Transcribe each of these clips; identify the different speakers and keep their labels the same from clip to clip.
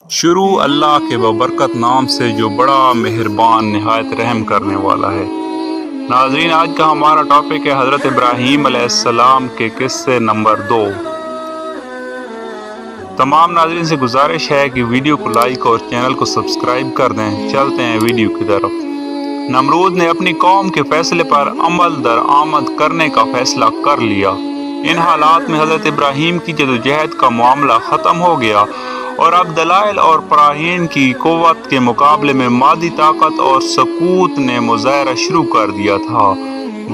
Speaker 1: شروع اللہ کے ببرکت نام سے جو بڑا مہربان نہایت رحم کرنے والا ہے۔ ناظرین، آج کا ہمارا ٹاپک ہے حضرت ابراہیم علیہ السلام کے قصے نمبر 2۔ تمام ناظرین سے گزارش ہے کہ ویڈیو کو لائک اور چینل کو سبسکرائب کر دیں۔ چلتے ہیں ویڈیو کی طرف۔ نمرود نے اپنی قوم کے فیصلے پر عمل درآمد کرنے کا فیصلہ کر لیا۔ ان حالات میں حضرت ابراہیم کی جدوجہد کا معاملہ ختم ہو گیا اور اب دلائل اور براہین کی قوت کے مقابلے میں مادی طاقت اور سکوت نے مظاہرہ شروع کر دیا تھا۔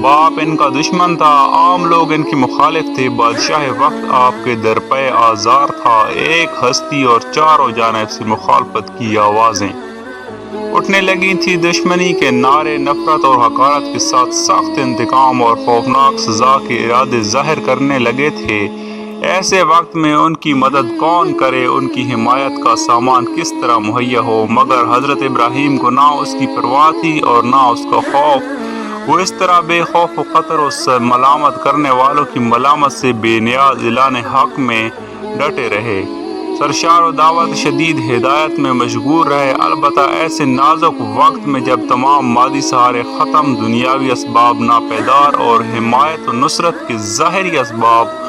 Speaker 1: باپ ان کا دشمن تھا، عام لوگ ان کی مخالف تھے، بادشاہ وقت آپ کے درپے آزار تھا، ایک ہستی اور چاروں جانب سے مخالفت کی آوازیں اٹھنے لگی تھی، دشمنی کے نعرے نفرت اور حقارت کے ساتھ سخت انتقام اور خوفناک سزا کے ارادے ظاہر کرنے لگے تھے۔ ایسے وقت میں ان کی مدد کون کرے، ان کی حمایت کا سامان کس طرح مہیا ہو؟ مگر حضرت ابراہیم کو نہ اس کی پرواہ تھی اور نہ اس کا خوف۔ وہ اس طرح بے خوف و خطر اور ملامت کرنے والوں کی ملامت سے بے نیاز اعلان حق میں ڈٹے رہے، سرشار و دعوت شدید ہدایت میں مشغول رہے۔ البتہ ایسے نازک وقت میں جب تمام مادی سہارے ختم، دنیاوی اسباب ناپیدار اور حمایت و نصرت کے ظاہری اسباب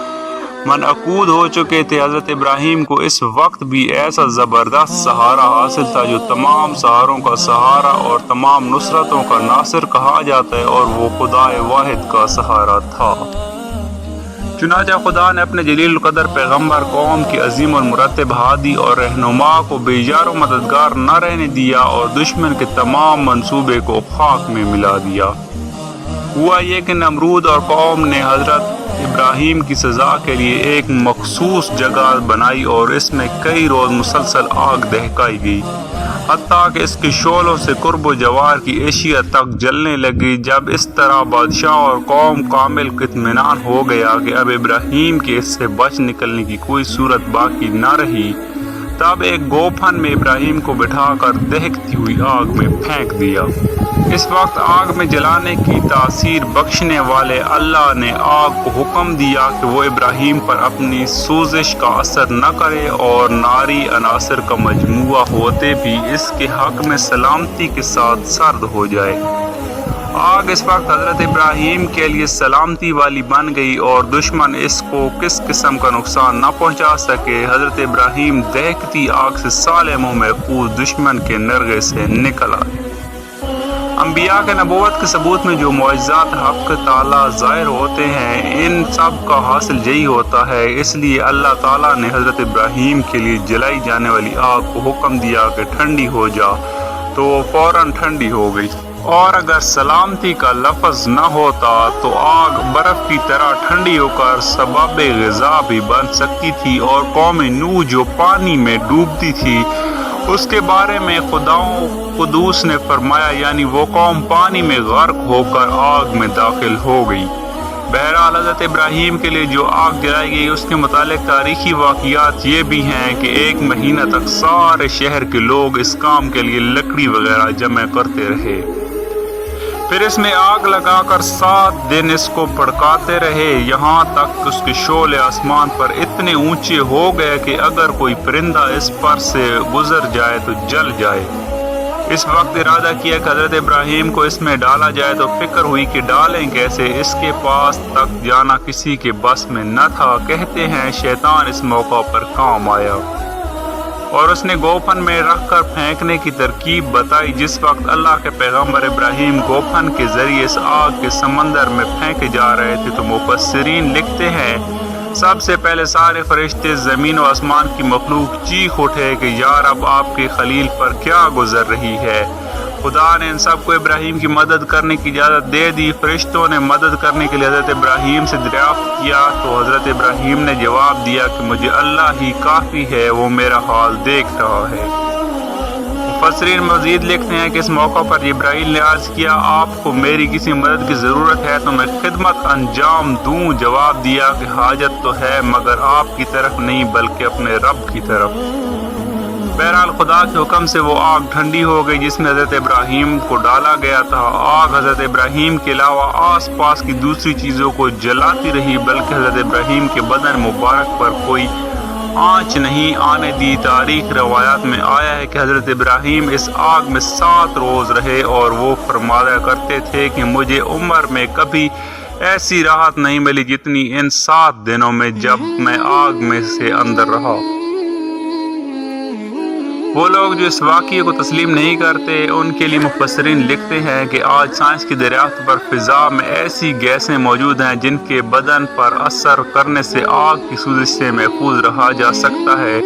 Speaker 1: منعقود ہو چکے تھے، حضرت ابراہیم کو اس وقت بھی ایسا زبردست سہارا حاصل تھا جو تمام سہاروں کا سہارا اور تمام نصرتوں کا ناصر کہا جاتا ہے، اور وہ خدائے واحد کا سہارا تھا۔ چنانچہ خدا نے اپنے جلیل القدر پیغمبر، قوم کے عظیم المرتب ہادی اور رہنما کو بے یار و مددگار نہ رہنے دیا اور دشمن کے تمام منصوبے کو خاک میں ملا دیا۔ ہوا یہ کہ نمرود اور قوم نے حضرت ابراہیم کی سزا کے لیے ایک مخصوص جگہ بنائی اور اس میں کئی روز مسلسل آگ دہکائی گئی، حتیٰ کہ اس کے شعلوں سے قرب و جوار کی اشیاء تک جلنے لگی۔ جب اس طرح بادشاہ اور قوم کامل اطمینان ہو گیا کہ اب ابراہیم کے اس سے بچ نکلنے کی کوئی صورت باقی نہ رہی، تب ایک گوفن میں ابراہیم کو بٹھا کر دہکتی ہوئی آگ میں پھینک دیا۔ اس وقت آگ میں جلانے کی تاثیر بخشنے والے اللہ نے آگ کو حکم دیا کہ وہ ابراہیم پر اپنی سوزش کا اثر نہ کرے، اور ناری عناصر کا مجموعہ ہوتے بھی اس کے حق میں سلامتی کے ساتھ سرد ہو جائے۔ آگ اس وقت حضرت ابراہیم کے لیے سلامتی والی بن گئی اور دشمن اس کو کس قسم کا نقصان نہ پہنچا سکے۔ حضرت ابراہیم دہکتی آگ سے سالم و محفوظ دشمن کے نرغے سے نکل آئے۔ انبیاء کے نبوت کے ثبوت میں جو معجزات حق تعالیٰ ظاہر ہوتے ہیں، ان سب کا حاصل یہی ہوتا ہے۔ اس لیے اللہ تعالیٰ نے حضرت ابراہیم کے لیے جلائی جانے والی آگ کو حکم دیا کہ ٹھنڈی ہو جا، تو وہ فوراً ٹھنڈی ہو گئی، اور اگر سلامتی کا لفظ نہ ہوتا تو آگ برف کی طرح ٹھنڈی ہو کر سبب غذا بھی بن سکتی تھی۔ اور قوم نوح جو پانی میں ڈوبتی تھی، اس کے بارے میں خداؤں قدوس نے فرمایا، یعنی وہ قوم پانی میں غرق ہو کر آگ میں داخل ہو گئی۔ بہرحال حضرت ابراہیم کے لیے جو آگ جلائی گئی، اس کے متعلق تاریخی واقعات یہ بھی ہیں کہ 1 مہینہ تک سارے شہر کے لوگ اس کام کے لیے لکڑی وغیرہ جمع کرتے رہے، پھر اس میں آگ لگا کر 7 دن اس کو بھڑکاتے رہے، یہاں تک کہ اس کے شعلے آسمان پر اتنے اونچے ہو گئے کہ اگر کوئی پرندہ اس پر سے گزر جائے تو جل جائے۔ اس وقت ارادہ کیا کہ حضرت ابراہیم کو اس میں ڈالا جائے، تو فکر ہوئی کہ ڈالیں کیسے، اس کے پاس تک جانا کسی کے بس میں نہ تھا۔ کہتے ہیں شیطان اس موقع پر کام آیا اور اس نے گوفن میں رکھ کر پھینکنے کی ترکیب بتائی۔ جس وقت اللہ کے پیغمبر ابراہیم گوفن کے ذریعے اس آگ کے سمندر میں پھینکے جا رہے تھے، تو مفسرین لکھتے ہیں سب سے پہلے سارے فرشتے، زمین و آسمان کی مخلوق چیخ اٹھے کہ یا رب، آپ کے خلیل پر کیا گزر رہی ہے۔ خدا نے ان سب کو ابراہیم کی مدد کرنے کی اجازت دے دی۔ فرشتوں نے مدد کرنے کے لیے حضرت ابراہیم سے دریافت کیا، تو حضرت ابراہیم نے جواب دیا کہ مجھے اللہ ہی کافی ہے، وہ میرا حال دیکھ رہا ہے۔ مفسرین مزید لکھتے ہیں کہ اس موقع پر جبرائیل نے عرض کیا، آپ کو میری کسی مدد کی ضرورت ہے تو میں خدمت انجام دوں؟ جواب دیا کہ حاجت تو ہے، مگر آپ کی طرف نہیں بلکہ اپنے رب کی طرف۔ بہرحال خدا کے حکم سے وہ آگ ٹھنڈی ہو گئی جس میں حضرت ابراہیم کو ڈالا گیا تھا۔ آگ حضرت ابراہیم کے علاوہ آس پاس کی دوسری چیزوں کو جلاتی رہی، بلکہ حضرت ابراہیم کے بدن مبارک پر کوئی آنچ نہیں آنے دی۔ تاریخ روایات میں آیا ہے کہ حضرت ابراہیم اس آگ میں 7 روز رہے اور وہ فرمایا کرتے تھے کہ مجھے عمر میں کبھی ایسی راحت نہیں ملی جتنی ان 7 دنوں میں جب میں آگ میں سے اندر رہا۔ وہ لوگ جو اس واقعے کو تسلیم نہیں کرتے ان کے لیے مفسرین لکھتے ہیں کہ آج سائنس کی دریافت پر فضا میں ایسی گیسیں موجود ہیں جن کے بدن پر اثر کرنے سے آگ کی سوزش سے محفوظ رہا جا سکتا ہے،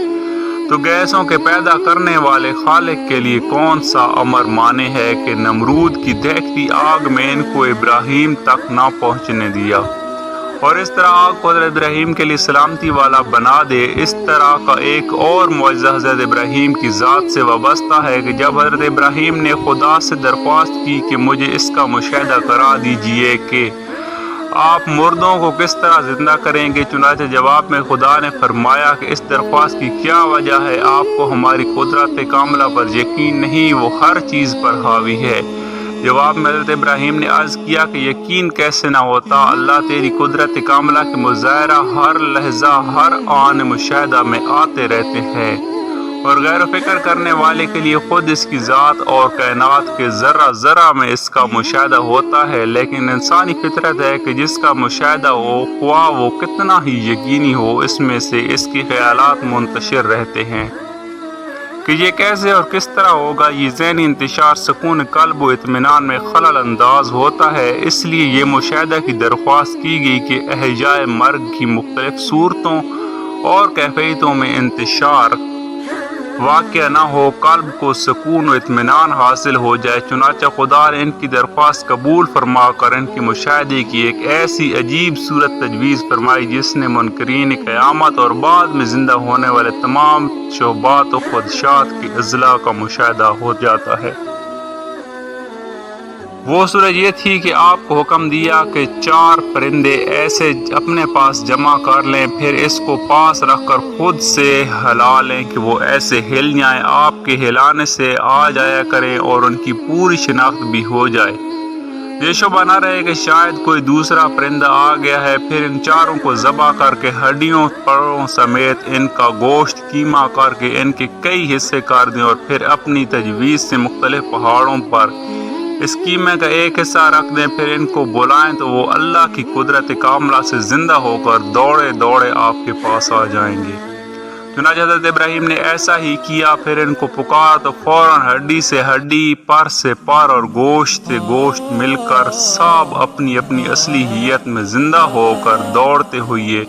Speaker 1: تو گیسوں کے پیدا کرنے والے خالق کے لیے کون سا امر مانے ہے کہ نمرود کی دہتی آگ میں ان کو ابراہیم تک نہ پہنچنے دیا اور اس طرح آگ کو حضرت ابراہیم کے لیے سلامتی والا بنا دے۔ اس طرح کا ایک اور معجزہ حضرت ابراہیم کی ذات سے وابستہ ہے کہ جب حضرت ابراہیم نے خدا سے درخواست کی کہ مجھے اس کا مشاہدہ کرا دیجئے کہ آپ مردوں کو کس طرح زندہ کریں گے، چنانچہ جواب میں خدا نے فرمایا کہ اس درخواست کی کیا وجہ ہے؟ آپ کو ہماری قدرت کاملہ پر یقین نہیں؟ وہ ہر چیز پر حاوی ہے۔ جواب میں حضرت ابراہیم نے عرض کیا کہ یقین کیسے نہ ہوتا، اللہ تیری قدرت کاملہ کے مظاہرہ ہر لحظہ ہر آن مشاہدہ میں آتے رہتے ہیں، اور غیر و فکر کرنے والے کے لیے خود اس کی ذات اور کائنات کے ذرہ ذرہ میں اس کا مشاہدہ ہوتا ہے، لیکن انسانی فطرت ہے کہ جس کا مشاہدہ ہو خواہ وہ کتنا ہی یقینی ہو، اس میں سے اس کے خیالات منتشر رہتے ہیں کہ یہ کیسے اور کس طرح ہوگا۔ یہ ذہنی انتشار سکون قلب و اطمینان میں خلل انداز ہوتا ہے، اس لیے یہ مشاہدہ کی درخواست کی گئی کہ احیاء مرگ کی مختلف صورتوں اور کیفیتوں میں انتشار واقع نہ ہو، قلب کو سکون و اطمینان حاصل ہو جائے۔ چنانچہ خدا نے ان کی درخواست قبول فرما کر ان کے مشاہدے کی ایک ایسی عجیب صورت تجویز فرمائی جس نے منکرین قیامت اور بعد میں زندہ ہونے والے تمام شعبات و خدشات کے اضلاع کا مشاہدہ ہو جاتا ہے۔ وہ صورت یہ تھی کہ آپ کو حکم دیا کہ 4 پرندے ایسے اپنے پاس جمع کر لیں، پھر اس کو پاس رکھ کر خود سے ہلا لیں کہ وہ ایسے ہل جائیں، آپ کے ہلانے سے آ جایا کریں اور ان کی پوری شناخت بھی ہو جائے۔ یہ شبہ نہ رہے کہ شاید کوئی دوسرا پرندہ آ گیا ہے۔ پھر ان 4 کو ذبح کر کے ہڈیوں پڑوں سمیت ان کا گوشت کیما کر کے ان کے کئی حصے کر دیں، اور پھر اپنی تجویز سے مختلف پہاڑوں پر اس قیمے کا ایک حصہ رکھ دیں۔ پھر ان کو بلائیں تو وہ اللہ کی قدرت کاملہ سے زندہ ہو کر دوڑے دوڑے آپ کے پاس آ جائیں گے۔ چنانچہ حضرت ابراہیم نے ایسا ہی کیا، پھر ان کو پکارا تو فوراً ہڈی سے ہڈی، پر سے پر اور گوشت سے گوشت مل کر سب اپنی اپنی اصلی حیت میں زندہ ہو کر دوڑتے ہوئے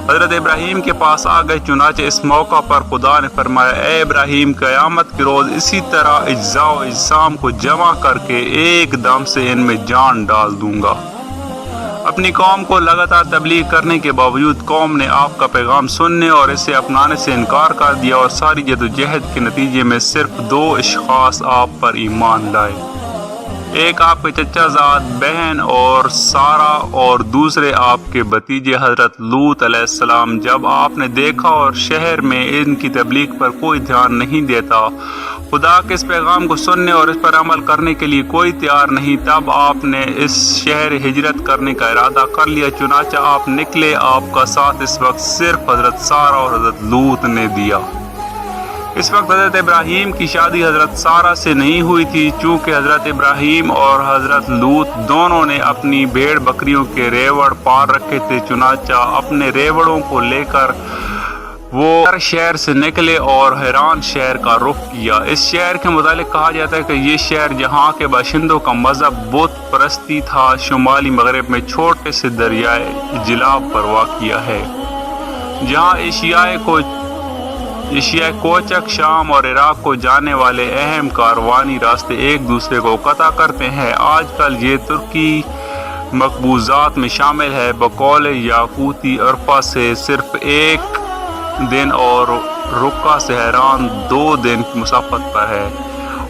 Speaker 1: حضرت ابراہیم کے پاس آ گئے۔ چنانچہ اس موقع پر خدا نے فرمایا، اے ابراہیم، قیامت کے روز اسی طرح اجزاء و اجسام کو جمع کر کے ایک دم سے ان میں جان ڈال دوں گا۔ اپنی قوم کو لگاتار تبلیغ کرنے کے باوجود قوم نے آپ کا پیغام سننے اور اسے اپنانے سے انکار کر دیا، اور ساری جدوجہد کے نتیجے میں صرف 2 اشخاص آپ پر ایمان لائے، ایک آپ کے چچا زاد بہن اور سارا، اور دوسرے آپ کے بھتیجے حضرت لوط علیہ السلام۔ جب آپ نے دیکھا اور شہر میں ان کی تبلیغ پر کوئی دھیان نہیں دیتا، خدا کے اس پیغام کو سننے اور اس پر عمل کرنے کے لیے کوئی تیار نہیں، تب آپ نے اس شہر ہجرت کرنے کا ارادہ کر لیا۔ چنانچہ آپ نکلے، آپ کا ساتھ اس وقت صرف حضرت سارا اور حضرت لوط نے دیا۔ اس وقت حضرت ابراہیم کی شادی حضرت سارا سے نہیں ہوئی تھی، چونکہ حضرت ابراہیم اور حضرت لوط دونوں نے اپنی بھیڑ بکریوں کے ریوڑ پار رکھے تھے۔ چنانچہ اپنے ریوڑوں کو لے کر وہ شہر سے نکلے اور حیران شہر کا رخ کیا۔ اس شہر کے متعلق کہا جاتا ہے کہ یہ شہر جہاں کے باشندوں کا مذہب بت پرستی تھا، شمالی مغرب میں چھوٹے سے دریائے جلاب پر واقع ہے، جہاں ایشیائے کوچک شام اور عراق کو جانے والے اہم کاروانی راستے ایک دوسرے کو قطع کرتے ہیں۔ آج کل یہ ترکی مقبوضات میں شامل ہے۔ بقول یاقوتی عرفہ سے صرف 1 دن اور رقہ سے حیران 2 دن کی مسافت پر ہے۔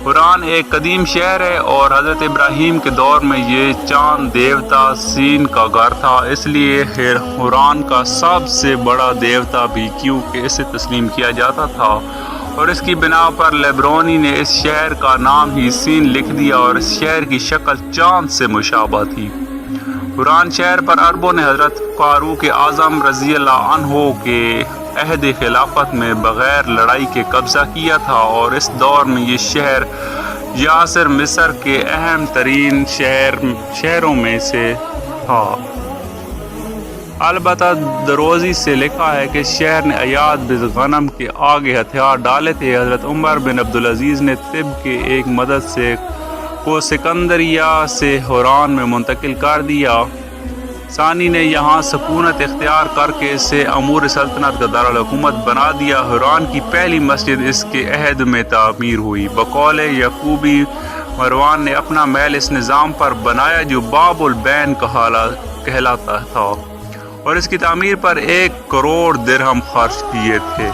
Speaker 1: حران ایک قدیم شہر ہے اور حضرت ابراہیم کے دور میں یہ چاند دیوتا سین کا گھر تھا، اس لیے حران کا سب سے بڑا دیوتا بھی کیونکہ اسے تسلیم کیا جاتا تھا، اور اس کی بنا پر لیبرونی نے اس شہر کا نام ہی سین لکھ دیا، اور اس شہر کی شکل چاند سے مشابہ تھی۔ حران شہر پر عربوں نے حضرت فاروق اعظم رضی اللہ عنہ کے عہد خلافت میں بغیر لڑائی کے قبضہ کیا تھا، اور اس دور میں یہ شہر یاسر مصر کے اہم ترین شہروں میں سے تھا۔ البتہ دروزی سے لکھا ہے کہ شہر نے ایاد بن غنم کے آگے ہتھیار ڈالے تھے۔ حضرت عمر بن عبدالعزیز نے طب کے ایک مدد سے کو سکندریہ سے حوران میں منتقل کر دیا۔ ثانی نے یہاں سکونت اختیار کر کے اسے امور سلطنت کا دارالحکومت بنا دیا۔ حوران کی پہلی مسجد اس کے عہد میں تعمیر ہوئی۔ بقول یعقوبی، مروان نے اپنا محل اس نظام پر بنایا جو باب البین کہلاتا تھا، اور اس کی تعمیر پر 1 کروڑ درہم خرچ کیے تھے۔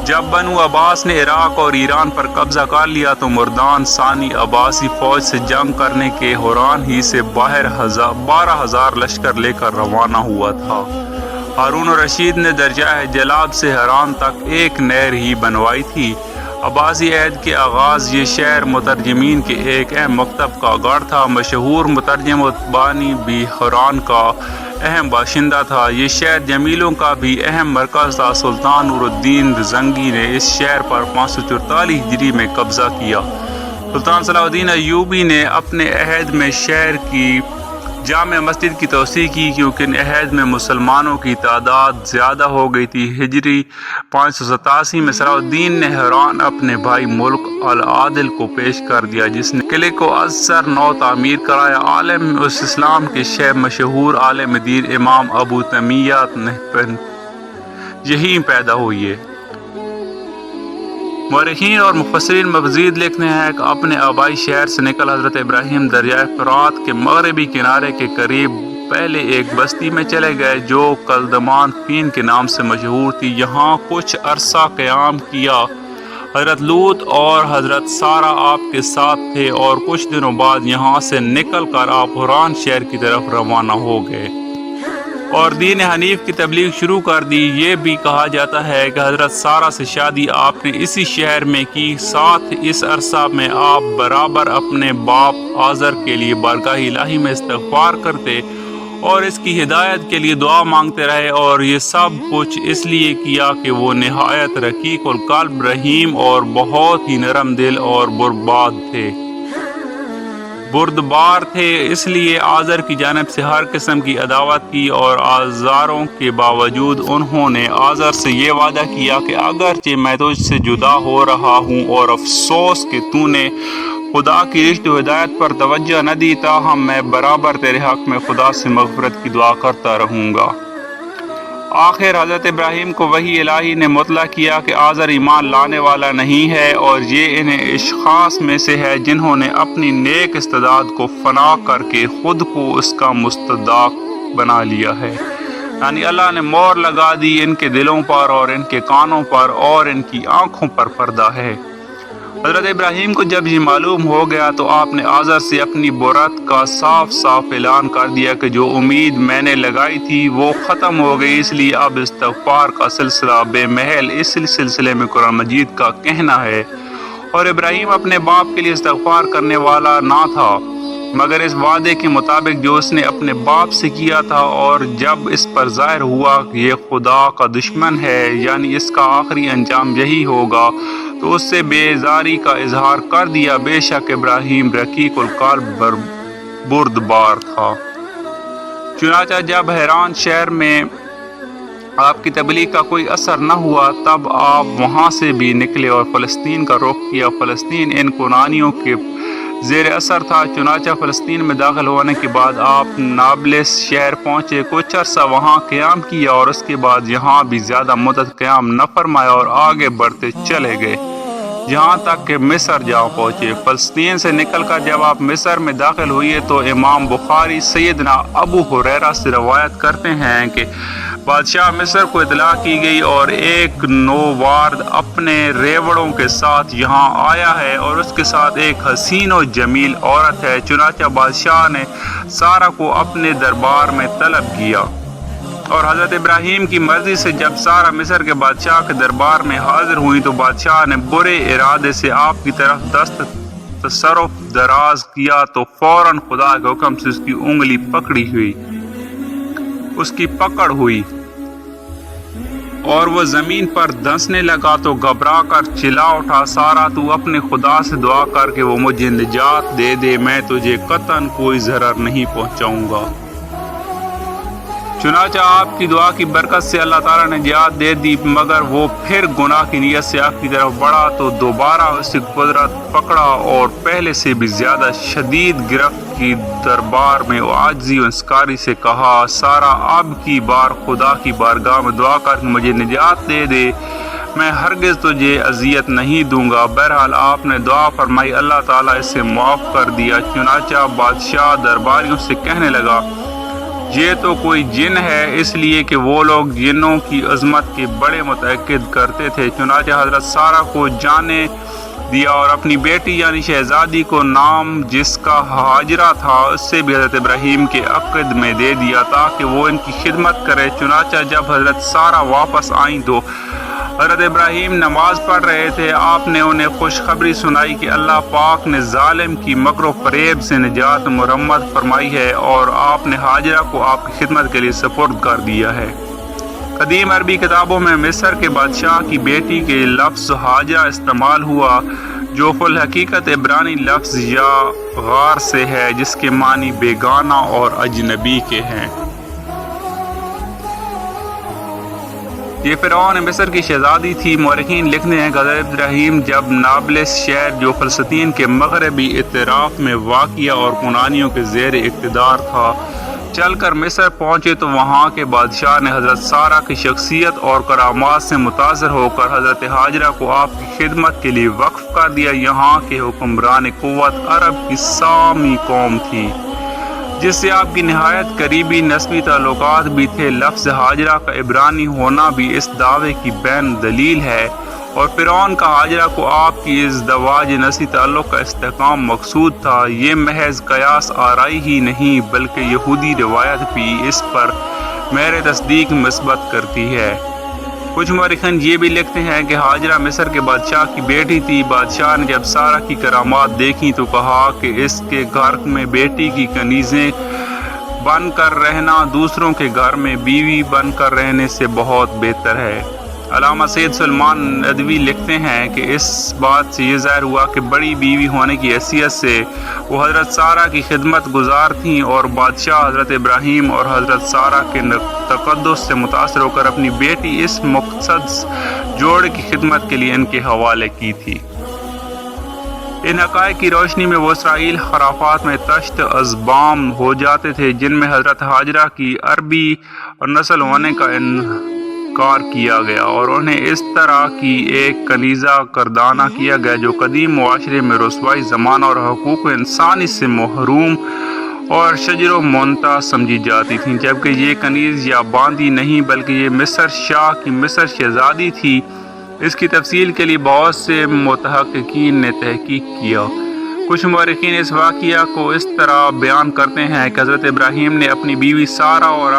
Speaker 1: جب بنو عباس نے عراق اور ایران پر قبضہ کر لیا تو مردان ثانی عباسی فوج سے جنگ کرنے کے حوران ہی سے 12,000 لشکر لے کر روانہ ہوا تھا۔ ہارون الرشید نے درجہ جلاب سے حران تک ایک نہر ہی بنوائی تھی۔ عباسی عہد کے آغاز یہ شہر مترجمین کے ایک اہم مکتب کا گڑھ تھا۔ مشہور مترجم اتبانی بھی حوران کا اہم باشندہ تھا۔ یہ شہر جمیلوں کا بھی اہم مرکز تھا۔ سلطان نور الدین زنگی نے اس شہر پر 544 ہجری میں قبضہ کیا۔ سلطان صلاح الدین ایوبی نے اپنے عہد میں شہر کی جامع مسجد کی توسیع کی، کیونکہ عہد میں مسلمانوں کی تعداد زیادہ ہو گئی تھی۔ ہجری 587 میں صلاح الدین نے حوران اپنے بھائی ملک العادل کو پیش کر دیا، جس نے قلعے کو از سر نو تعمیر کرایا۔ عالم اسلام کے مشہور عالم دین امام ابو تیمیہ یہیں پیدا ہوئے۔ مورخین اور مفسرین مزید لکھتے ہیں کہ اپنے آبائی شہر سے نکل حضرت ابراہیم دریائے فرات کے مغربی کنارے کے قریب پہلے ایک بستی میں چلے گئے جو کلدمان فین کے نام سے مشہور تھی۔ یہاں کچھ عرصہ قیام کیا۔ حضرت لوط اور حضرت سارہ آپ کے ساتھ تھے، اور کچھ دنوں بعد یہاں سے نکل کر آپ حوران شہر کی طرف روانہ ہو گئے اور دین حنیف کی تبلیغ شروع کر دی۔ یہ بھی کہا جاتا ہے کہ حضرت سارہ سے شادی آپ نے اسی شہر میں کی۔ ساتھ اس عرصہ میں آپ برابر اپنے باپ آزر کے لیے بارگاہ الہی میں استغفار کرتے اور اس کی ہدایت کے لیے دعا مانگتے رہے، اور یہ سب کچھ اس لیے کیا کہ وہ نہایت رقیق القلب، رحیم اور بہت ہی نرم دل اور بردبار تھے۔ اس لیے آزر کی جانب سے ہر قسم کی عداوت کی، اور آزاروں کے باوجود انہوں نے آزر سے یہ وعدہ کیا کہ اگرچہ میں تجھ سے جدا ہو رہا ہوں اور افسوس کہ تو نے خدا کی رشد و ہدایت پر توجہ نہ دی، تاہم میں برابر تیرے حق میں خدا سے مغفرت کی دعا کرتا رہوں گا۔ آخر حضرت ابراہیم کو وحی الہی نے مطلع کیا کہ آزر ایمان لانے والا نہیں ہے، اور یہ ان اشخاص میں سے ہے جنہوں نے اپنی نیک استعداد کو فنا کر کے خود کو اس کا مصداق بنا لیا ہے، یعنی اللہ نے مہر لگا دی ان کے دلوں پر اور ان کے کانوں پر اور ان کی آنکھوں پر پردہ ہے۔ حضرت ابراہیم کو جب یہ معلوم ہو گیا تو آپ نے آزر سے اپنی برات کا صاف اعلان کر دیا کہ جو امید میں نے لگائی تھی وہ ختم ہو گئی، اس لیے اب استغفار کا سلسلہ بے محل اس سلسلے میں قرآن مجید کا کہنا ہے۔ اور ابراہیم اپنے باپ کے لیے استغفار کرنے والا نہ تھا، مگر اس وعدے کے مطابق جو اس نے اپنے باپ سے کیا تھا، اور جب اس پر ظاہر ہوا کہ یہ خدا کا دشمن ہے، یعنی اس کا آخری انجام یہی ہوگا، تو اس سے بیزاری کا اظہار کر دیا۔ بے شک ابراہیم رقیق القلب بردبار تھا۔ چنانچہ جب حران شہر میں آپ کی تبلیغ کا کوئی اثر نہ ہوا، تب آپ وہاں سے بھی نکلے اور فلسطین کا رخ کیا۔ فلسطین ان کنانیوں کے زیر اثر تھا۔ چنانچہ فلسطین میں داخل ہونے کے بعد آپ نابلس شہر پہنچے، کچھ عرصہ وہاں قیام کیا، اور اس کے بعد یہاں بھی زیادہ مدت قیام نہ فرمایا اور آگے بڑھتے چلے گئے، یہاں تک کہ مصر جا پہنچے۔ فلسطین سے نکل کر جب آپ مصر میں داخل ہوئے تو امام بخاری سیدنا ابو ہریرہ سے روایت کرتے ہیں کہ بادشاہ مصر کو اطلاع کی گئی اور ایک نووارد اپنے ریوڑوں کے ساتھ یہاں آیا ہے، اور اس کے ساتھ ایک حسین و جمیل عورت ہے۔ چنانچہ بادشاہ نے سارہ کو اپنے دربار میں طلب کیا، اور حضرت ابراہیم کی مرضی سے جب سارہ مصر کے بادشاہ کے دربار میں حاضر ہوئی تو بادشاہ نے برے ارادے سے آپ کی طرف دست تصرف دراز کیا تو فوراً خدا کے حکم سے اس کی انگلی پکڑ ہوئی۔ اور وہ زمین پر دھنسنے لگا تو گھبرا کر چلا اٹھا، سارا تو اپنے خدا سے دعا کر کہ وہ مجھے نجات دے دے، میں تجھے قطعاً کوئی ضرر نہیں پہنچاؤں گا۔ چنانچہ آپ کی دعا کی برکت سے اللہ تعالیٰ نے نجات دے دی، مگر وہ پھر گناہ کی نیت سے آگ کی طرف بڑھا تو دوبارہ اس کی قدرت پکڑا اور پہلے سے بھی زیادہ شدید گرفت کی دربار میں عاجزی و انکساری سے کہا، سارا اب کی بار خدا کی بارگاہ میں دعا کر کے مجھے نجات دے دے، میں ہرگز تجھے اذیت نہیں دوں گا۔ بہرحال آپ نے دعا فرمائی، اللہ تعالیٰ اسے معاف کر دیا۔ چنانچہ بادشاہ درباریوں سے کہنے لگا، یہ تو کوئی جن ہے، اس لیے کہ وہ لوگ جنوں کی عظمت کے بڑے متعقد کرتے تھے۔ چنانچہ حضرت سارہ کو جانے دیا اور اپنی بیٹی یعنی شہزادی کو نام جس کا ہاجرہ تھا اس سے بھی حضرت ابراہیم کے عقد میں دے دیا تاکہ وہ ان کی خدمت کرے۔ چنانچہ جب حضرت سارہ واپس آئیں تو حضرت ابراہیم نماز پڑھ رہے تھے، آپ نے انہیں خوشخبری سنائی کہ اللہ پاک نے ظالم کی مکر و فریب سے نجات مرمت فرمائی ہے اور آپ نے ہاجرہ کو آپ کی خدمت کے لیے سپرد کر دیا ہے۔ قدیم عربی کتابوں میں مصر کے بادشاہ کی بیٹی کے لفظ ہاجرہ استعمال ہوا، جو فی الحقیقت عبرانی لفظ یا غار سے ہے، جس کے معنی بیگانہ اور اجنبی کے ہیں۔ یہ فرعون مصر کی شہزادی تھی۔ مورخین لکھتے ہیں کہ حضرت ابراہیم جب نابلس شہر جو فلسطین کے مغربی اطراف میں واقع اور کنانیوں کے زیر اقتدار تھا چل کر مصر پہنچے تو وہاں کے بادشاہ نے حضرت سارہ کی شخصیت اور کرامات سے متاثر ہو کر حضرت ہاجرہ کو آپ کی خدمت کے لیے وقف کر دیا۔ یہاں کے حکمران قوت عرب کی سامی قوم تھی جس سے آپ کی نہایت قریبی نسبی تعلقات بھی تھے۔ لفظ ہاجرہ کا عبرانی ہونا بھی اس دعوے کی بین دلیل ہے، اور فرعون کا ہاجرہ کو آپ کی ازدواج نسلی تعلق کا استحکام مقصود تھا۔ یہ محض قیاس آرائی ہی نہیں بلکہ یہودی روایت بھی اس پر میرے تصدیق مثبت کرتی ہے۔ کچھ مورخین یہ بھی لکھتے ہیں کہ ہاجرہ مصر کے بادشاہ کی بیٹی تھی۔ بادشاہ نے جب سارہ کی کرامات دیکھی تو کہا کہ اس کے گھر میں بیٹی کی کنیزیں بن کر رہنا دوسروں کے گھر میں بیوی بن کر رہنے سے بہت بہتر ہے۔ علامہ سید سلمان ندوی لکھتے ہیں کہ اس بات سے یہ ظاہر ہوا کہ بڑی بیوی ہونے کی حیثیت سے وہ حضرت سارہ کی خدمت گزار تھیں، اور بادشاہ حضرت ابراہیم اور حضرت سارہ کے تقدس سے متاثر ہو کر اپنی بیٹی اس مقدس جوڑے کی خدمت کے لیے ان کے حوالے کی تھی۔ ان حقائق کی روشنی میں وہ اسرائیل خرافات میں تشت ازبام ہو جاتے تھے جن میں حضرت ہاجرہ کی عربی اور نسل ہونے کا انکار کیا گیا اور انہیں اس طرح کی ایک کنیزہ گردانہ کیا گیا جو قدیم معاشرے میں رسوائی زمانہ اور حقوق انسانی سے محروم اور شجر و منتع سمجھی جاتی تھیں، جبکہ یہ کنیز یا باندی نہیں بلکہ یہ مصر شاہ کی مصر شہزادی تھی۔ اس کی تفصیل کے لیے بہت سے محققین نے تحقیق کیا۔ کچھ مورخین اس واقعہ کو اس طرح بیان کرتے ہیں کہ حضرت ابراہیم نے اپنی بیوی سارہ اور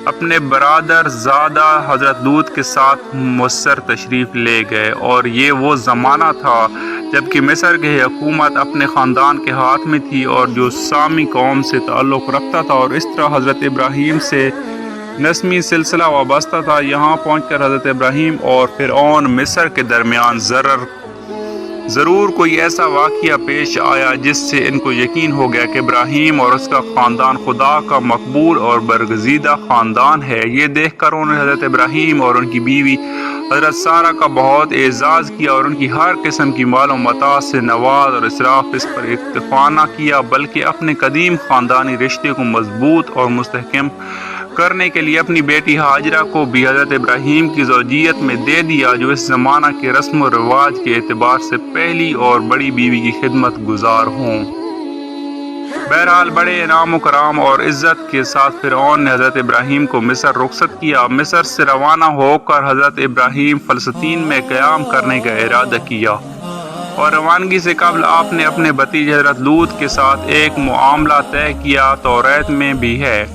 Speaker 1: اپنے برادر زادہ حضرت لوط کے ساتھ مصر تشریف لے گئے، اور یہ وہ زمانہ تھا جبکہ مصر کی حکومت اپنے خاندان کے ہاتھ میں تھی اور جو سامی قوم سے تعلق رکھتا تھا، اور اس طرح حضرت ابراہیم سے نسبی سلسلہ وابستہ تھا۔ یہاں پہنچ کر حضرت ابراہیم اور فرعون مصر کے درمیان ضرور کوئی ایسا واقعہ پیش آیا جس سے ان کو یقین ہو گیا کہ ابراہیم اور اس کا خاندان خدا کا مقبول اور برگزیدہ خاندان ہے۔ یہ دیکھ کر انہوں نے حضرت ابراہیم اور ان کی بیوی حضرت سارہ کا بہت اعزاز کیا اور ان کی ہر قسم کی مال و متاع سے نواز اور اسراف اس پر اکتفا نہ کیا، بلکہ اپنے قدیم خاندانی رشتے کو مضبوط اور مستحکم کرنے کے لیے اپنی بیٹی ہاجرہ کو بھی حضرت ابراہیم کی زوجیت میں دے دیا، جو اس زمانہ کے رسم و رواج کے اعتبار سے پہلی اور بڑی بیوی کی خدمت گزار ہوں۔ بہرحال بڑے انعام و کرام اور عزت کے ساتھ فرعون نے حضرت ابراہیم کو مصر رخصت کیا۔ مصر سے روانہ ہو کر حضرت ابراہیم فلسطین میں قیام کرنے کا ارادہ کیا، اور روانگی سے قبل آپ نے اپنے بھتیجے حضرت لوط کے ساتھ ایک معاملہ طے کیا، توریت میں بھی ہے۔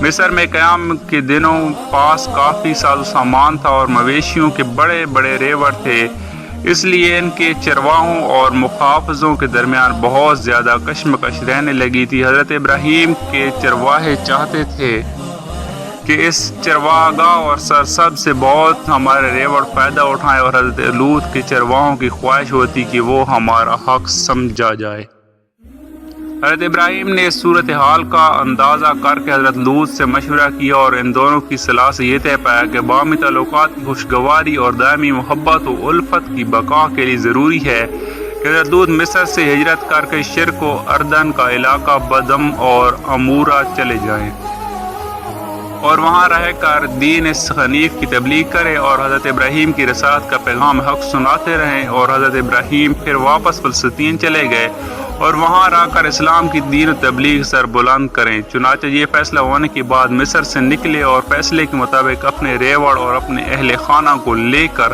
Speaker 1: مصر میں قیام کے دنوں پاس کافی ساز و سامان تھا اور مویشیوں کے بڑے بڑے ریوڑ تھے، اس لیے ان کے چرواہوں اور محافظوں کے درمیان بہت زیادہ کشمکش رہنے لگی تھی۔ حضرت ابراہیم کے چرواہے چاہتے تھے کہ اس چرواگاہ اور سرسب سے بہت ہمارے ریوڑ فائدہ اٹھائیں، اور حضرت لوط کے چرواہوں کی خواہش ہوتی کہ وہ ہمارا حق سمجھا جائے۔ حضرت ابراہیم نے اس صورتحال کا اندازہ کر کے حضرت لوط سے مشورہ کیا، اور ان دونوں کی صلاح سے یہ طے پایا کہ باہمی تعلقات کی خوشگواری اور دائمی محبت و الفت کی بقا کے لیے ضروری ہے کہ حضرت لوط مصر سے ہجرت کر کے شرک و اردن کا علاقہ بدم اور امورہ چلے جائیں اور وہاں رہ کر دین حنیف کی تبلیغ کریں اور حضرت ابراہیم کی رسالت کا پیغام حق سناتے رہیں۔ اور حضرت ابراہیم پھر واپس فلسطین چلے گئے اور وہاں رہ کر اسلام کی دین و تبلیغ سر بلند کریں۔ چنانچہ یہ فیصلہ ہونے کے بعد مصر سے نکلے اور فیصلے کے مطابق اپنے ریوڑ اور اپنے اہل خانہ کو لے کر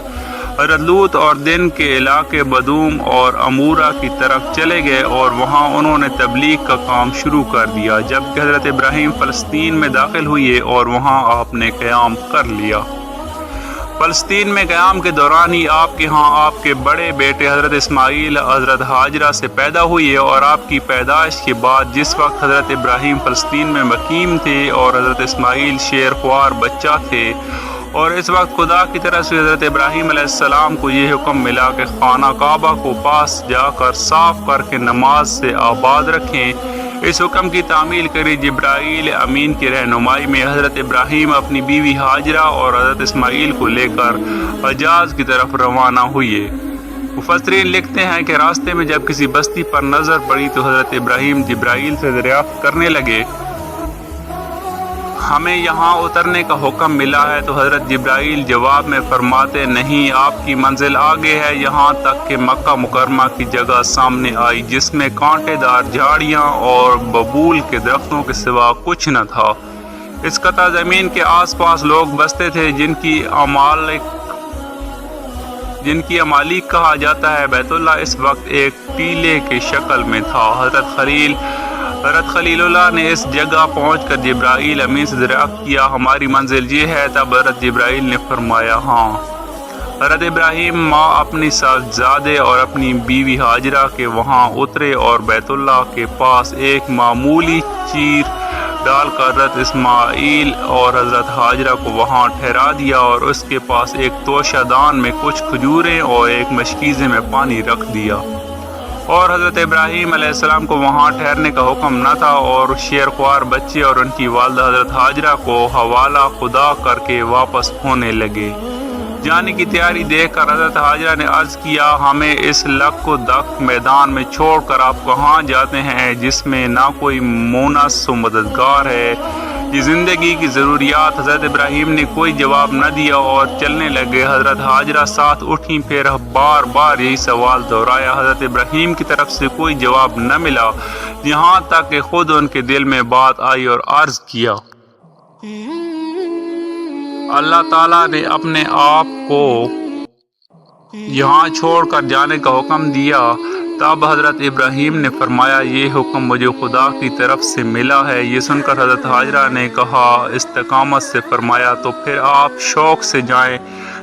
Speaker 1: حضرت لوط اور دن کے علاقے بدوم اور امورہ کی طرف چلے گئے، اور وہاں انہوں نے تبلیغ کا کام شروع کر دیا، جبکہ حضرت ابراہیم فلسطین میں داخل ہوئے اور وہاں آپ نے قیام کر لیا۔ فلسطین میں قیام کے دوران ہی آپ کے ہاں آپ کے بڑے بیٹے حضرت اسماعیل حضرت ہاجرہ سے پیدا ہوئے، اور آپ کی پیدائش کے بعد جس وقت حضرت ابراہیم فلسطین میں مقیم تھے اور حضرت اسماعیل شیر خوار بچہ تھے، اور اس وقت خدا کی طرف سے حضرت ابراہیم علیہ السلام کو یہ حکم ملا کہ خانہ کعبہ کو پاس جا کر صاف کر کے نماز سے آباد رکھیں۔ اس حکم کی تعمیل کری جبرائیل امین کی رہنمائی میں حضرت ابراہیم اپنی بیوی ہاجرہ اور حضرت اسماعیل کو لے کر حجاز کی طرف روانہ ہوئے۔ مفسرین لکھتے ہیں کہ راستے میں جب کسی بستی پر نظر پڑی تو حضرت ابراہیم جبرائیل سے دریافت کرنے لگے، ہمیں یہاں اترنے کا حکم ملا ہے؟ تو حضرت جبرائیل جواب میں فرماتے، نہیں، آپ کی منزل آگے ہے، یہاں تک کہ مکہ مکرمہ کی جگہ سامنے آئی جس میں کانٹے دار جھاڑیاں اور ببول کے درختوں کے سوا کچھ نہ تھا۔ اس قطع زمین کے آس پاس لوگ بستے تھے جن کی امالیک کہا جاتا ہے۔ بیت اللہ اس وقت ایک ٹیلے کی شکل میں تھا۔ حضرت خلیل اللہ نے اس جگہ پہنچ کر جبرائیل امین سے دریافت کیا، ہماری منزل یہ ہے؟ تب حضرت جبرائیل نے فرمایا، ہاں۔ حضرت ابراہیم ماں اپنی صاحبزادے اور اپنی بیوی ہاجرہ کے وہاں اترے اور بیت اللہ کے پاس ایک معمولی چیر ڈال کر حضرت اسماعیل اور حضرت ہاجرہ کو وہاں ٹھہرا دیا، اور اس کے پاس ایک توشہ دان میں کچھ کھجوریں اور ایک مشکیزے میں پانی رکھ دیا۔ اور حضرت ابراہیم علیہ السلام کو وہاں ٹھہرنے کا حکم نہ تھا، اور شیر خوار بچے اور ان کی والدہ حضرت ہاجرہ کو حوالہ خدا کر کے واپس ہونے لگے۔ جانے کی تیاری دیکھ کر حضرت ہاجرہ نے عرض کیا، ہمیں اس لک و دک میدان میں چھوڑ کر آپ کہاں جاتے ہیں جس میں نہ کوئی مونس و مددگار ہے؟ یہ زندگی کی ضروریات۔ حضرت ابراہیم نے کوئی جواب نہ دیا اور چلنے لگے۔ حضرت ہاجرہ ساتھ اٹھیں، پھر بار بار یہی سوال دہرایا۔ حضرت ابراہیم کی طرف سے کوئی جواب نہ ملا، یہاں تک کہ خود ان کے دل میں بات آئی اور عرض کیا، اللہ تعالیٰ نے اپنے آپ کو یہاں چھوڑ کر جانے کا حکم دیا۔ تب حضرت ابراہیم نے فرمایا، یہ حکم مجھے خدا کی طرف سے ملا ہے۔ یہ سن کر حضرت ہاجرہ نے کہا استقامت سے فرمایا، تو پھر آپ شوق سے جائیں،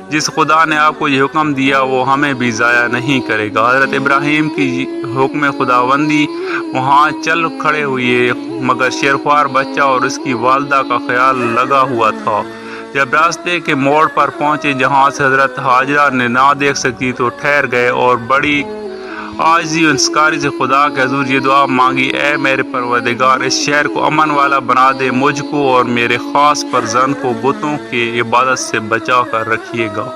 Speaker 1: جس خدا نے آپ کو یہ حکم دیا وہ ہمیں بھی ضائع نہیں کرے گا۔ حضرت ابراہیم کی حکم خداوندی وہاں چل کھڑے ہوئے، مگر شیرخوار بچہ اور اس کی والدہ کا خیال لگا ہوا تھا۔ جب راستے کے موڑ پر پہنچے جہاں سے حضرت ہاجرہ نے نہ دیکھ سکتی تو ٹھہر گئے اور بڑی عاجزی و انکساری سے خدا کے حضور یہ دعا مانگی، اے میرے پروردگار، اس شہر کو امن والا بنا دے، مجھ کو اور میرے خاص فرزند کو بتوں کی عبادت سے بچا کر رکھیے گا۔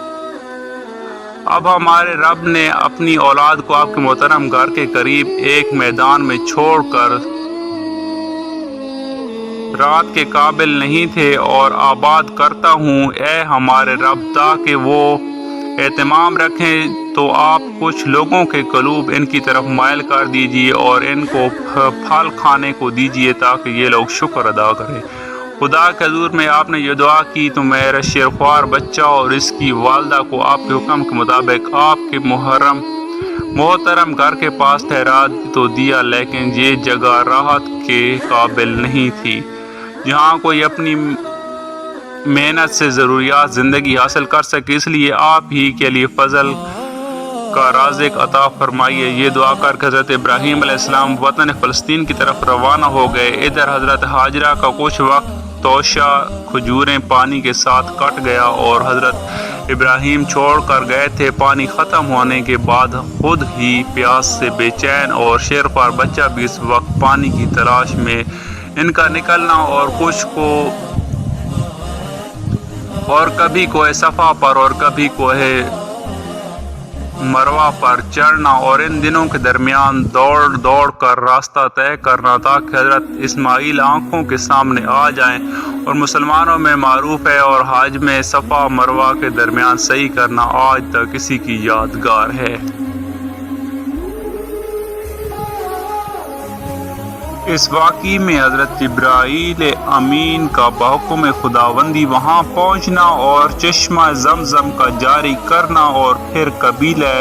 Speaker 1: اب ہمارے رب نے اپنی اولاد کو آپ کے محترم گھر کے قریب ایک میدان میں چھوڑ کر رات کے قابل نہیں تھے اور آباد کرتا ہوں، اے ہمارے رب، تاکہ وہ اہتمام رکھیں تو آپ کچھ لوگوں کے قلوب ان کی طرف مائل کر دیجئے اور ان کو پھل کھانے کو دیجئے تاکہ یہ لوگ شکر ادا کریں۔ خدا کے حضور میں آپ نے یہ دعا کی تو میرا شیرخوار بچہ اور اس کی والدہ کو آپ کے حکم کے مطابق آپ کے محترم گھر کے پاس ٹھہرا تو دیا، لیکن یہ جگہ راحت کے قابل نہیں تھی جہاں کوئی اپنی محنت سے ضروریات زندگی حاصل کر سکے، اس لیے آپ ہی کے لیے فضل کا رازق عطا فرمائیے۔ یہ دعا کر کے حضرت ابراہیم علیہ السلام وطن فلسطین کی طرف روانہ ہو گئے۔ ادھر حضرت ہاجرہ کا کچھ وقت توشہ کھجوریں پانی کے ساتھ کٹ گیا اور حضرت ابراہیم چھوڑ کر گئے تھے۔ پانی ختم ہونے کے بعد خود ہی پیاس سے بے چین اور شیرخوار بچہ بھی اس وقت پانی کی تلاش میں ان کا نکلنا اور کچھ کو اور کبھی کوہ صفا پر اور کبھی کوہ مروہ پر چڑھنا اور ان دنوں کے درمیان دوڑ کر راستہ طے کرنا تاکہ حضرت اسماعیل آنکھوں کے سامنے آ جائیں اور مسلمانوں میں معروف ہے، اور حج میں صفا مروہ کے درمیان صحیح کرنا آج تک کسی کی یادگار ہے۔ اس واقعے میں حضرت جبرائیل امین کا بحکم خداوندی وہاں پہنچنا اور چشمہ زمزم کا جاری کرنا اور پھر قبیلہ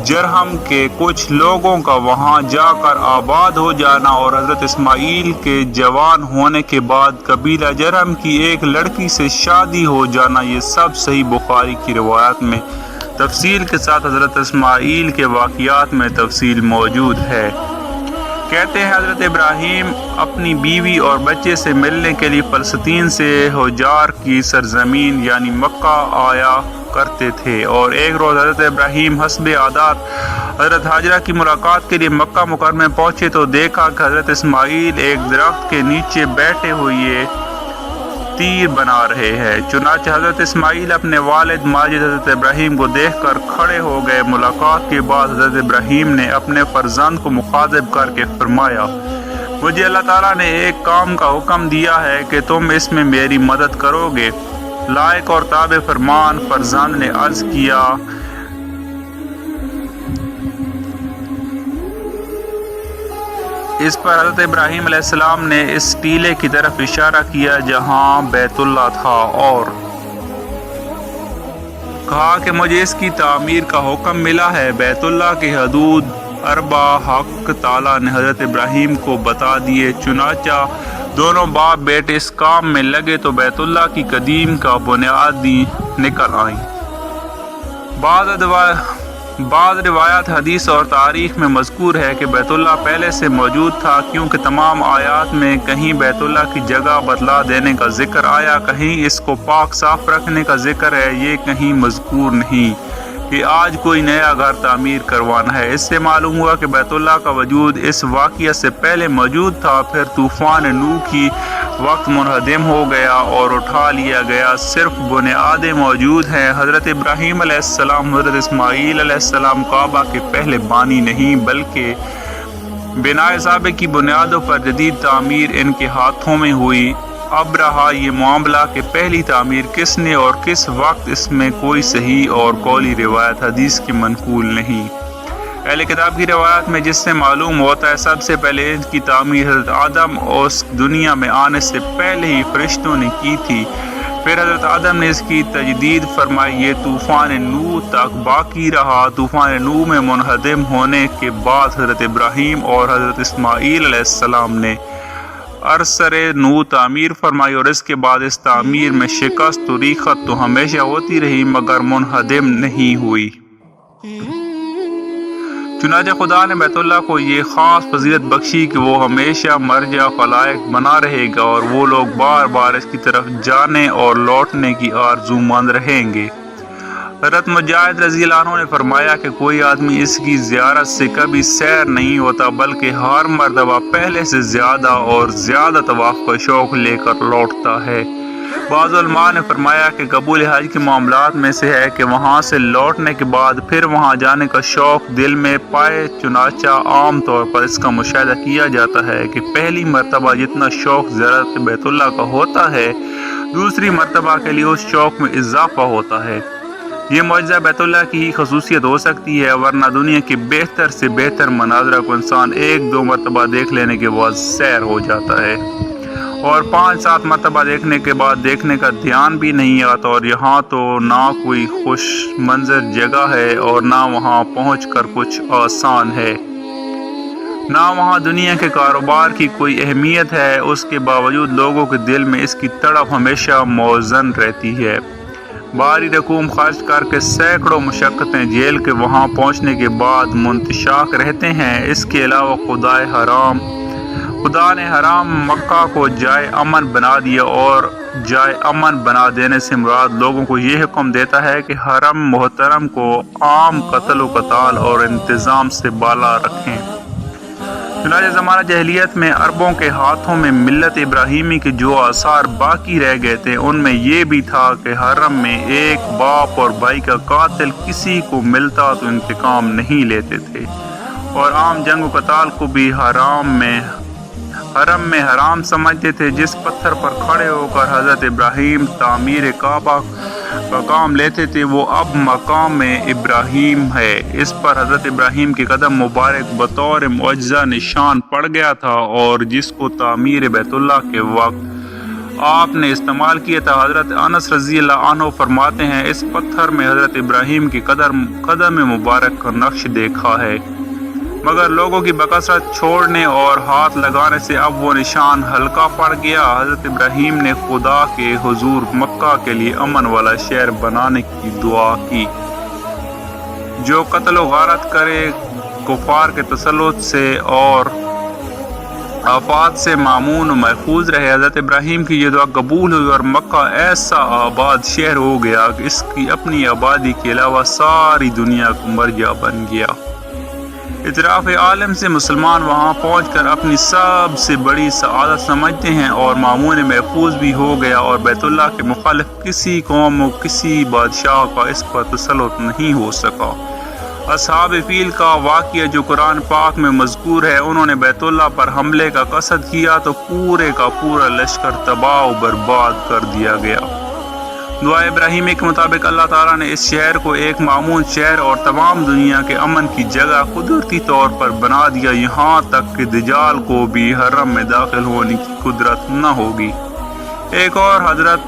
Speaker 1: جرہم کے کچھ لوگوں کا وہاں جا کر آباد ہو جانا اور حضرت اسماعیل کے جوان ہونے کے بعد قبیلہ جرہم کی ایک لڑکی سے شادی ہو جانا، یہ سب صحیح بخاری کی روایات میں تفصیل کے ساتھ حضرت اسماعیل کے واقعات میں تفصیل موجود ہے۔ کہتے ہیں حضرت ابراہیم اپنی بیوی اور بچے سے ملنے کے لیے فلسطین سے حجار کی سرزمین یعنی مکہ آیا کرتے تھے، اور ایک روز حضرت ابراہیم حسب عادات حضرت ہاجرہ کی ملاقات کے لیے مکہ مکرمہ میں پہنچے تو دیکھا کہ حضرت اسماعیل ایک درخت کے نیچے بیٹھے ہوئے تیر بنا رہے ہیں۔ چنانچہ حضرت اسماعیل اپنے والد ماجد حضرت ابراہیم کو دیکھ کر کھڑے ہو گئے۔ ملاقات کے بعد حضرت ابراہیم نے اپنے فرزند کو مخاطب کر کے فرمایا، مجھے اللہ تعالیٰ نے ایک کام کا حکم دیا ہے کہ تم اس میں میری مدد کرو گے۔ لائق اور تابع فرمان فرزند نے عرض کیا، اس پر حضرت ابراہیم علیہ السلام نے اس ٹیلے کی طرف اشارہ کیا جہاں بیت اللہ تھا اور کہا کہ مجھے اس کی تعمیر کا حکم ملا ہے۔ بیت اللہ کی حدود اربع حق تعالیٰ نے حضرت ابراہیم کو بتا دیے۔ چنانچہ دونوں باپ بیٹے اس کام میں لگے تو بیت اللہ کی قدیم کا بنیادی نکل آئیں۔ بعض روایات حدیث اور تاریخ میں مذکور ہے کہ بیت اللہ پہلے سے موجود تھا، کیونکہ تمام آیات میں کہیں بیت اللہ کی جگہ بتلا دینے کا ذکر آیا، کہیں اس کو پاک صاف رکھنے کا ذکر ہے، یہ کہیں مذکور نہیں کہ آج کوئی نیا گھر تعمیر کروانا ہے۔ اس سے معلوم ہوا کہ بیت اللہ کا وجود اس واقعہ سے پہلے موجود تھا، پھر طوفان نوح کی وقت منہدم ہو گیا اور اٹھا لیا گیا، صرف بنیادیں موجود ہیں۔ حضرت ابراہیم علیہ السلام حضرت اسماعیل علیہ السلام کعبہ کے پہلے بانی نہیں بلکہ بنائے سابق کی بنیادوں پر جدید تعمیر ان کے ہاتھوں میں ہوئی۔ اب رہا یہ معاملہ کہ پہلی تعمیر کس نے اور کس وقت، اس میں کوئی صحیح اور قولی روایت حدیث کی منقول نہیں۔ اہل کتاب کی روایات میں جس سے معلوم ہوتا ہے سب سے پہلے ان کی تعمیر حضرت آدم اور اس دنیا میں آنے سے پہلے ہی فرشتوں نے کی تھی، پھر حضرت آدم نے اس کی تجدید فرمائی، یہ طوفان نوح تک باقی رہا۔ طوفان نوح میں منہدم ہونے کے بعد حضرت ابراہیم اور حضرت اسماعیل علیہ السلام نے عرصر نوح تعمیر فرمائی، اور اس کے بعد اس تعمیر میں شکست و ریخت تو ہمیشہ ہوتی رہی مگر منہدم نہیں ہوئی۔ چنانچہ خدا نے بیت اللہ کو یہ خاص فضیلت بخشی کہ وہ ہمیشہ مرجع خلائق بنا رہے گا اور وہ لوگ بار بار اس کی طرف جانے اور لوٹنے کی آرزو مند رہیں گے۔ حضرت مجاہد رضی اللہ عنہ نے فرمایا کہ کوئی آدمی اس کی زیارت سے کبھی سیر نہیں ہوتا بلکہ ہر مرتبہ پہلے سے زیادہ اور زیادہ طواف کا شوق لے کر لوٹتا ہے۔ بعض علماء نے فرمایا کہ قبول حج کے معاملات میں سے ہے کہ وہاں سے لوٹنے کے بعد پھر وہاں جانے کا شوق دل میں پائے، چنانچہ عام طور پر اس کا مشاہدہ کیا جاتا ہے کہ پہلی مرتبہ جتنا شوق زیارت بیت اللہ کا ہوتا ہے دوسری مرتبہ کے لیے اس شوق میں اضافہ ہوتا ہے۔ یہ معجزہ بیت اللہ کی ہی خصوصیت ہو سکتی ہے، ورنہ دنیا کے بہتر سے بہتر مناظرہ کو انسان ایک دو مرتبہ دیکھ لینے کے بعد سیر ہو جاتا ہے اور 5-7 مرتبہ دیکھنے کے بعد دیکھنے کا دھیان بھی نہیں آتا، اور یہاں تو نہ کوئی خوش منظر جگہ ہے اور نہ وہاں پہنچ کر کچھ آسان ہے، نہ وہاں دنیا کے کاروبار کی کوئی اہمیت ہے، اس کے باوجود لوگوں کے دل میں اس کی تڑپ ہمیشہ موزن رہتی ہے۔ باری رقوم خرچ کر کے سینکڑوں مشقتیں جھیل کے وہاں پہنچنے کے بعد منتشاک رہتے ہیں۔ اس کے علاوہ خدائے حرام خدا نے حرام مکہ کو جائے امن بنا دیا، اور جائے امن بنا دینے سے مراد لوگوں کو یہ حکم دیتا ہے کہ حرم محترم کو عام قتل و قتال اور انتظام سے بالا رکھیں۔ چنانچہ زمانہ جاہلیت میں عربوں کے ہاتھوں میں ملت ابراہیمی کے جو آثار باقی رہ گئے تھے، ان میں یہ بھی تھا کہ حرم میں ایک باپ اور بھائی کا قاتل کسی کو ملتا تو انتقام نہیں لیتے تھے، اور عام جنگ و قتال کو بھی حرم میں حرام سمجھتے تھے۔ جس پتھر پر کھڑے ہو کر حضرت ابراہیم تعمیر کعبہ کا کام لیتے تھے وہ اب مقام ابراہیم ہے۔ اس پر حضرت ابراہیم کے قدم مبارک بطور معجزہ نشان پڑ گیا تھا، اور جس کو تعمیر بیت اللہ کے وقت آپ نے استعمال کیا تھا۔ حضرت انس رضی اللہ عنہ فرماتے ہیں، اس پتھر میں حضرت ابراہیم کے قدم مبارک کا نقش دیکھا ہے، مگر لوگوں کی بکثرت چھوڑنے اور ہاتھ لگانے سے اب وہ نشان ہلکا پڑ گیا۔ حضرت ابراہیم نے خدا کے حضور مکہ کے لیے امن والا شہر بنانے کی دعا کی، جو قتل و غارت کرے، کفار کے تسلط سے اور آفات سے مامون و محفوظ رہے۔ حضرت ابراہیم کی یہ دعا قبول ہوئی، اور مکہ ایسا آباد شہر ہو گیا کہ اس کی اپنی آبادی کے علاوہ ساری دنیا کا مرجع بن گیا۔ اطراف عالم سے مسلمان وہاں پہنچ کر اپنی سب سے بڑی سعادت سمجھتے ہیں، اور مامون محفوظ بھی ہو گیا، اور بیت اللہ کے مخالف کسی قوم و کسی بادشاہ کا اس پر تسلط نہیں ہو سکا۔ اصحاب فیل کا واقعہ جو قرآن پاک میں مذکور ہے، انہوں نے بیت اللہ پر حملے کا قصد کیا تو پورے کا پورا لشکر تباہ و برباد کر دیا گیا۔ دعا ابراہیمی کے مطابق اللہ تعالیٰ نے اس شہر کو ایک مامون شہر اور تمام دنیا کے امن کی جگہ قدرتی طور پر بنا دیا، یہاں تک کہ دجال کو بھی حرم میں داخل ہونے کی قدرت نہ ہوگی۔ ایک اور حضرت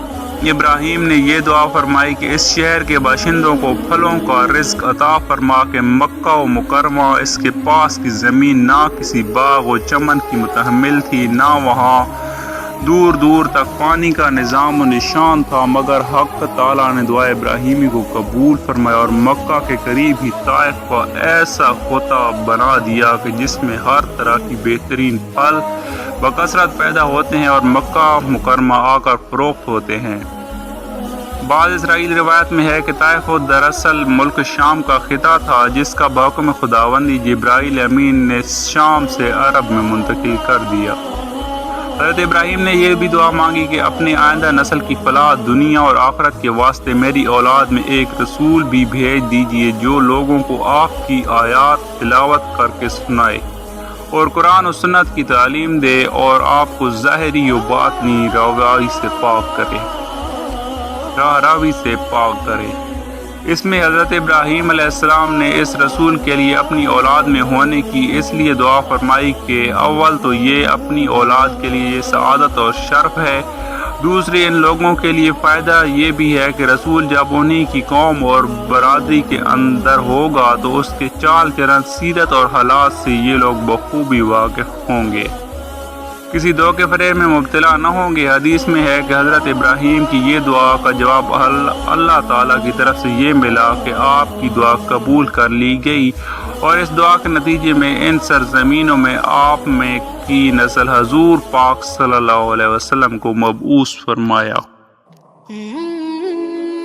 Speaker 1: ابراہیم نے یہ دعا فرمائی کہ اس شہر کے باشندوں کو پھلوں کا رزق عطا فرما کہ مکہ و مکرمہ اس کے پاس کی زمین نہ کسی باغ و چمن کی متحمل تھی، نہ وہاں دور دور تک پانی کا نظام و نشان تھا، مگر حق تعالیٰ نے دعا ابراہیمی کو قبول فرمایا، اور مکہ کے قریب ہی طائف کو ایسا خطہ بنا دیا کہ جس میں ہر طرح کی بہترین پھل بکثرت پیدا ہوتے ہیں اور مکہ مکرمہ آ کر فروخت ہوتے ہیں۔ بعض اسرائیل روایت میں ہے کہ طائف دراصل ملک شام کا خطہ تھا، جس کا بحکم خداوندی جبرائیل امین نے شام سے عرب میں منتقل کر دیا۔ حضرت ابراہیم نے یہ بھی دعا مانگی کہ اپنی آئندہ نسل کی فلاح دنیا اور آخرت کے واسطے میری اولاد میں ایک رسول بھی بھیج دیجیے جو لوگوں کو آپ کی آیات تلاوت کر کے سنائے اور قرآن و سنت کی تعلیم دے، اور آپ کو ظاہری و باطنی راوی سے پاک کرے۔ اس میں حضرت ابراہیم علیہ السلام نے اس رسول کے لیے اپنی اولاد میں ہونے کی اس لیے دعا فرمائی کہ اول تو یہ اپنی اولاد کے لیے یہ سعادت اور شرف ہے، دوسرے ان لوگوں کے لیے فائدہ یہ بھی ہے کہ رسول جب انہی کی قوم اور برادری کے اندر ہوگا تو اس کے چال چلن، سیرت اور حالات سے یہ لوگ بخوبی واقف ہوں گے، کسی دھوکے فریب میں مبتلا نہ ہوں گے۔ حدیث میں ہے کہ حضرت ابراہیم کی یہ دعا کا جواب اللہ تعالیٰ کی طرف سے یہ ملا کہ آپ کی دعا قبول کر لی گئی، اور اس دعا کے نتیجے میں ان سرزمینوں میں آپ میں کی نسل حضور پاک صلی اللہ علیہ وسلم کو مبعوث فرمایا۔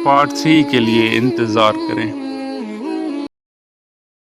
Speaker 1: پارٹ 3 کے لیے انتظار کریں۔